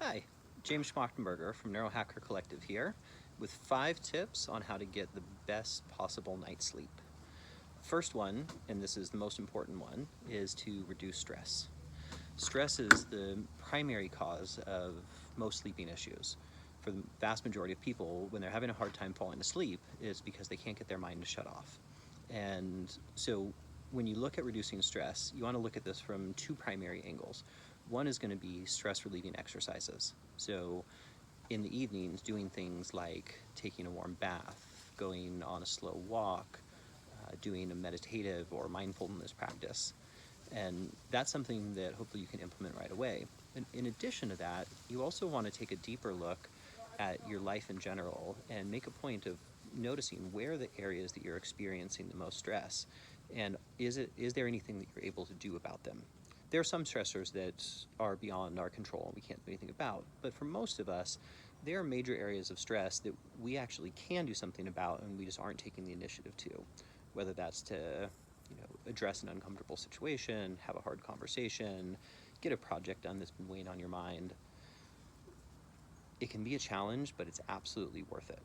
Hi, James Schmachtenberger from Neurohacker Collective here with 5 tips on how to get the best possible night's sleep. First one, and this is the most important one, is to reduce stress. Stress is the primary cause of most sleeping issues. For the vast majority of people, when they're having a hard time falling asleep, it's because they can't get their mind to shut off. And so when you look at reducing stress, you want to look at this from 2 primary angles. One is going to be stress relieving exercises. So in the evenings, doing things like taking a warm bath, going on a slow walk, doing a meditative or mindfulness practice. And that's something that hopefully you can implement right away. And in addition to that, you also want to take a deeper look at your life in general and make a point of noticing where are the areas that you're experiencing the most stress, and is there anything that you're able to do about them. There are some stressors that are beyond our control and we can't do anything about, but for most of us, there are major areas of stress that we actually can do something about and we just aren't taking the initiative to, whether that's to address an uncomfortable situation, have a hard conversation, get a project done that's been weighing on your mind. It can be a challenge, but it's absolutely worth it.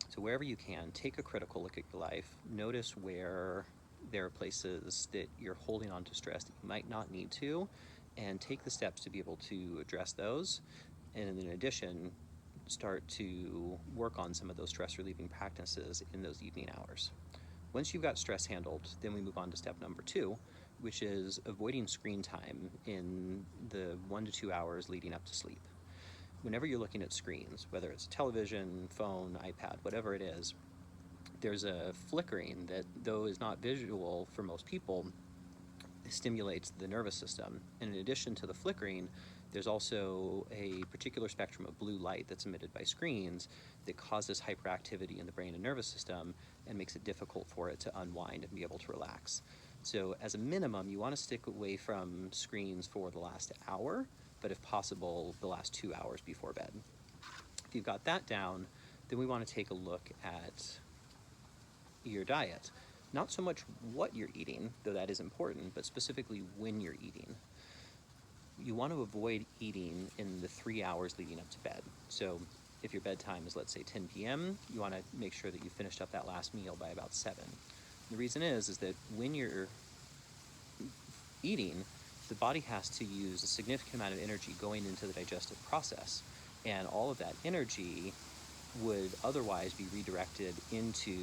So wherever you can, take a critical look at your life. Notice where there are places that you're holding on to stress that you might not need to, and take the steps to be able to address those. And in addition, start to work on some of those stress relieving practices in those evening hours. Once you've got stress handled, then we move on to step number 2, which is avoiding screen time in the 1 to 2 hours leading up to sleep. Whenever you're looking at screens, whether it's television, phone, iPad, whatever it is, there's a flickering that, though is not visual for most people, stimulates the nervous system. And in addition to the flickering, there's also a particular spectrum of blue light that's emitted by screens that causes hyperactivity in the brain and nervous system and makes it difficult for it to unwind and be able to relax. So as a minimum, you want to stick away from screens for the last hour, but if possible, the last 2 hours before bed. If you've got that down, then we want to take a look at your diet. Not so much what you're eating, though that is important, but specifically when you're eating. You want to avoid eating in the 3 hours leading up to bed. So if your bedtime is, let's say, 10 p.m., you want to make sure that you finished up that last meal by about 7. The reason is that when you're eating, the body has to use a significant amount of energy going into the digestive process, and all of that energy would otherwise be redirected into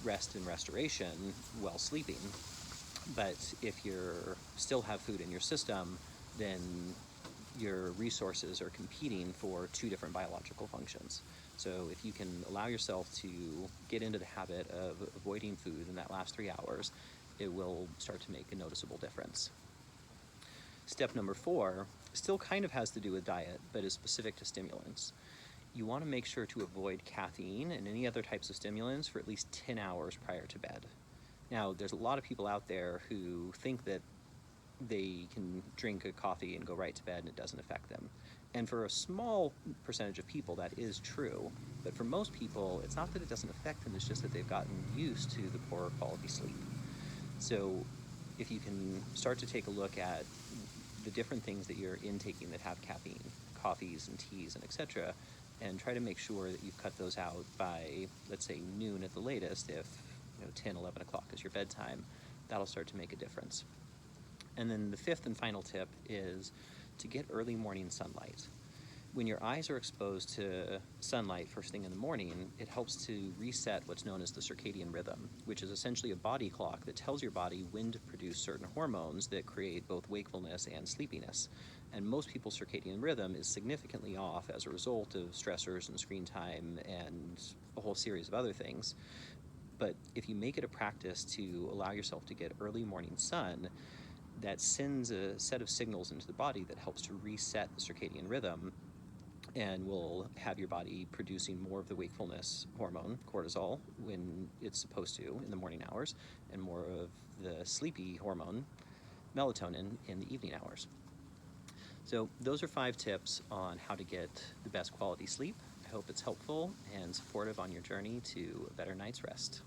rest and restoration while sleeping. But if you still have food in your system, then your resources are competing for 2 different biological functions. So if you can allow yourself to get into the habit of avoiding food in that last 3 hours, it will start to make a noticeable difference. Step number 4 still kind of has to do with diet, but is specific to stimulants. You want to make sure to avoid caffeine and any other types of stimulants for at least 10 hours prior to bed. Now, there's a lot of people out there who think that they can drink a coffee and go right to bed and it doesn't affect them. And for a small percentage of people, that is true. But for most people, it's not that it doesn't affect them, it's just that they've gotten used to the poorer quality sleep. So if you can start to take a look at the different things that you're intaking that have caffeine, coffees and teas and etc., and try to make sure that you've cut those out by, let's say, noon at the latest, if 10, 11 o'clock is your bedtime, that'll start to make a difference. And then the 5th and final tip is to get early morning sunlight. When your eyes are exposed to sunlight first thing in the morning, it helps to reset what's known as the circadian rhythm, which is essentially a body clock that tells your body when to produce certain hormones that create both wakefulness and sleepiness. And most people's circadian rhythm is significantly off as a result of stressors and screen time and a whole series of other things. But if you make it a practice to allow yourself to get early morning sun, that sends a set of signals into the body that helps to reset the circadian rhythm and will have your body producing more of the wakefulness hormone, cortisol, when it's supposed to in the morning hours, and more of the sleepy hormone, melatonin, in the evening hours. So those are 5 tips on how to get the best quality sleep. I hope it's helpful and supportive on your journey to a better night's rest.